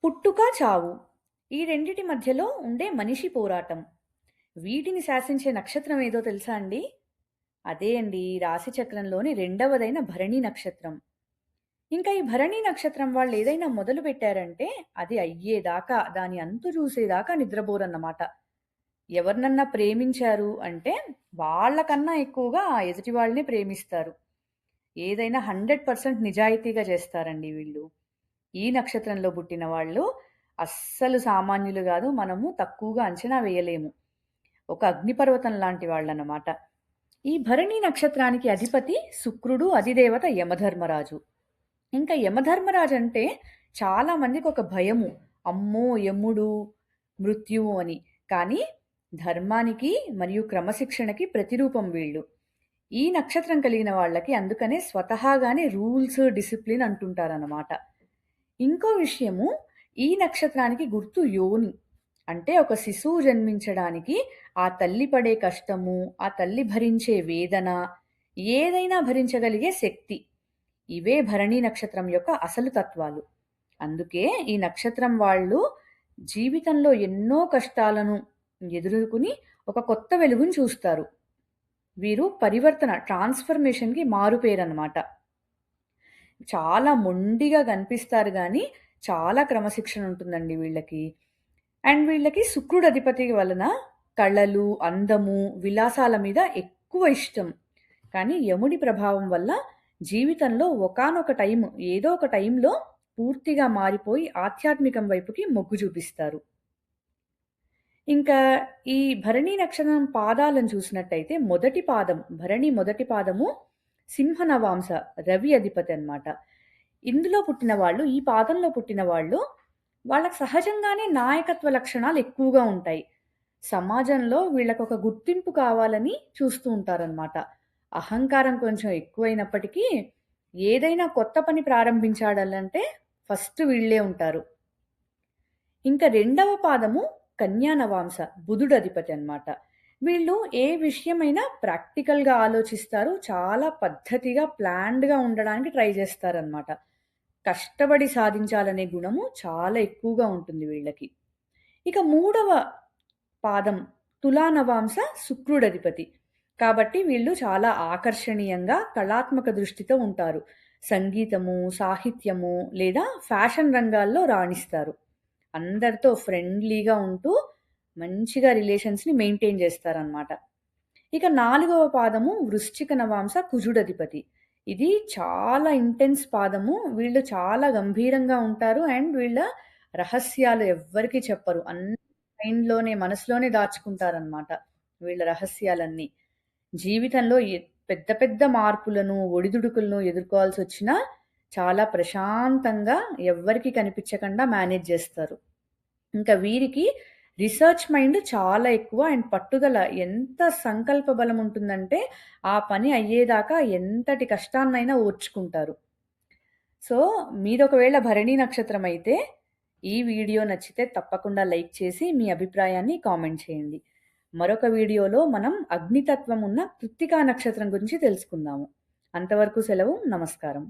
పుట్టుక, చావు. ఈ రెండిటి మధ్యలో ఉండే మనిషి పోరాటం. వీటిని శాసించే నక్షత్రం ఏదో తెలుసా అండి? అదే అండి రాశి చక్రంలోని రెండవదైన భరణి నక్షత్రం. ఇంకా ఈ భరణి నక్షత్రం వాళ్ళేదైనా మొదలుపెట్టారంటే అది అయ్యేదాకా, దాని అంతు చూసేదాకా నిద్రపోరన్నమాట. ఎవరినన్నా ప్రేమించారు అంటే వాళ్ళకన్నా ఎక్కువగా ఆ ఎదుటి వాళ్ళనే ప్రేమిస్తారు. ఏదైనా 100% నిజాయితీగా చేస్తారండి వీళ్ళు. ఈ నక్షత్రంలో పుట్టిన వాళ్ళు అస్సలు సామాన్యులు గాదు. మనము తక్కువగా అంచనా వేయలేము. ఒక అగ్నిపర్వతం లాంటి వాళ్ళన్నమాట. ఈ భరణి నక్షత్రానికి అధిపతి శుక్రుడు, అధిదేవత యమధర్మరాజు. ఇంకా యమధర్మరాజు అంటే చాలా మందికి ఒక భయము. అమ్మో! యముడు, మృత్యువు అని. కానీ ధర్మానికి మరియు క్రమశిక్షణకి ప్రతిరూపం వీళ్ళు. ఈ నక్షత్రం కలిగిన వాళ్ళకి అందుకనే స్వతహాగానే రూల్స్, డిసిప్లిన్ అంటుంటారనమాట. ఇంకో విషయము, ఈ నక్షత్రానికి గుర్తు యోని. అంటే ఒక శిశువు జన్మించడానికి ఆ తల్లి పడే కష్టము, ఆ తల్లి భరించే వేదన, ఏదైనా భరించగలిగే శక్తి. ఇవే భరణి నక్షత్రం యొక్క అసలు తత్వాలు. అందుకే ఈ నక్షత్రం వాళ్ళు జీవితంలో ఎన్నో కష్టాలను ఎదుర్కొని ఒక కొత్త వెలుగును చూస్తారు. వీరు పరివర్తన, ట్రాన్స్‌ఫర్మేషన్‌కి మారుపేరన్నమాట. చాలా మొండిగా కనిపిస్తారు గానీ, చాలా క్రమశిక్షణ ఉంటుందండి వీళ్ళకి. అండ్ వీళ్ళకి శుక్రుడు అధిపతి వలన కళలు, అందము, విలాసాల మీద ఎక్కువ ఇష్టం. కానీ యముడి ప్రభావం వల్ల జీవితంలో ఒకానొక టైం, ఏదో ఒక టైంలో పూర్తిగా మారిపోయి ఆధ్యాత్మికం వైపుకి మొగ్గు చూపిస్తారు. ఇంకా ఈ భరణి నక్షత్రం పాదాలను చూసినట్టయితే మొదటి పాదం, భరణి మొదటి పాదము సింహ నవాంస, రవి అధిపతి అన్నమాట. ఇందులో పుట్టిన వాళ్ళు, ఈ పాదంలో పుట్టిన వాళ్ళు, వాళ్ళకి సహజంగానే నాయకత్వ లక్షణాలు ఎక్కువగా ఉంటాయి. సమాజంలో వీళ్ళకొక గుర్తింపు కావాలని చూస్తూ ఉంటారనమాట. అహంకారం కొంచెం ఎక్కువైనప్పటికీ ఏదైనా కొత్త పని ప్రారంభించాలంటే ఫస్ట్ వీళ్ళే ఉంటారు. ఇంకా రెండవ పాదము కన్యా నవాంస, బుధుడు అధిపతి అన్నమాట. వీళ్ళు ఏ విషయమైనా ప్రాక్టికల్‌గా ఆలోచిస్తారు. చాలా పద్ధతిగా, ప్లాన్డ్‌గా ఉండడానికి ట్రై చేస్తారనమాట. కష్టపడి సాధించాలనే గుణము చాలా ఎక్కువగా ఉంటుంది వీళ్ళకి. ఇక మూడవ పాదం తులా నవాంస, శుక్రుడధిపతి. కాబట్టి వీళ్ళు చాలా ఆకర్షణీయంగా, కళాత్మక దృష్టితో ఉంటారు. సంగీతము, సాహిత్యము లేదా ఫ్యాషన్ రంగాల్లో రాణిస్తారు. అందరితో ఫ్రెండ్లీగా ఉంటూ మంచిగా రిలేషన్స్‌ని మెయింటైన్ చేస్తారనమాట. ఇక నాలుగవ పాదము వృశ్చిక నవాంస, కుజుడధిపతి. ఇది చాలా ఇంటెన్స్ పాదము. వీళ్ళు చాలా గంభీరంగా ఉంటారు. అండ్ వీళ్ళ రహస్యాలు ఎవ్వరికీ చెప్పరు. అన్నీ మైండ్‌లోనే, మనసులోనే దాచుకుంటారనమాట వీళ్ళ రహస్యాలన్నీ. జీవితంలో పెద్ద పెద్ద మార్పులను, ఒడిదుడుకులను ఎదుర్కోవాల్సొచ్చినా చాలా ప్రశాంతంగా ఎవ్వరికీ కనిపించకుండా మేనేజ్ చేస్తారు. ఇంకా వీరికి రిసర్చ్ మైండ్ చాలా ఎక్కువ. అండ్ పట్టుదల, ఎంత సంకల్ప బలం ఉంటుందంటే ఆ పని అయ్యేదాకా ఎంతటి కష్టాన్నైనా ఓర్చుకుంటారు. సో, మీదొకవేళ భరణి నక్షత్రం అయితే ఈ వీడియో నచ్చితే తప్పకుండా లైక్ చేసి మీ అభిప్రాయాన్ని కామెంట్ చేయండి. మరొక వీడియోలో మనం అగ్నితత్వం ఉన్న కృత్తికా నక్షత్రం గురించి తెలుసుకుందాము. అంతవరకు సెలవు. నమస్కారం.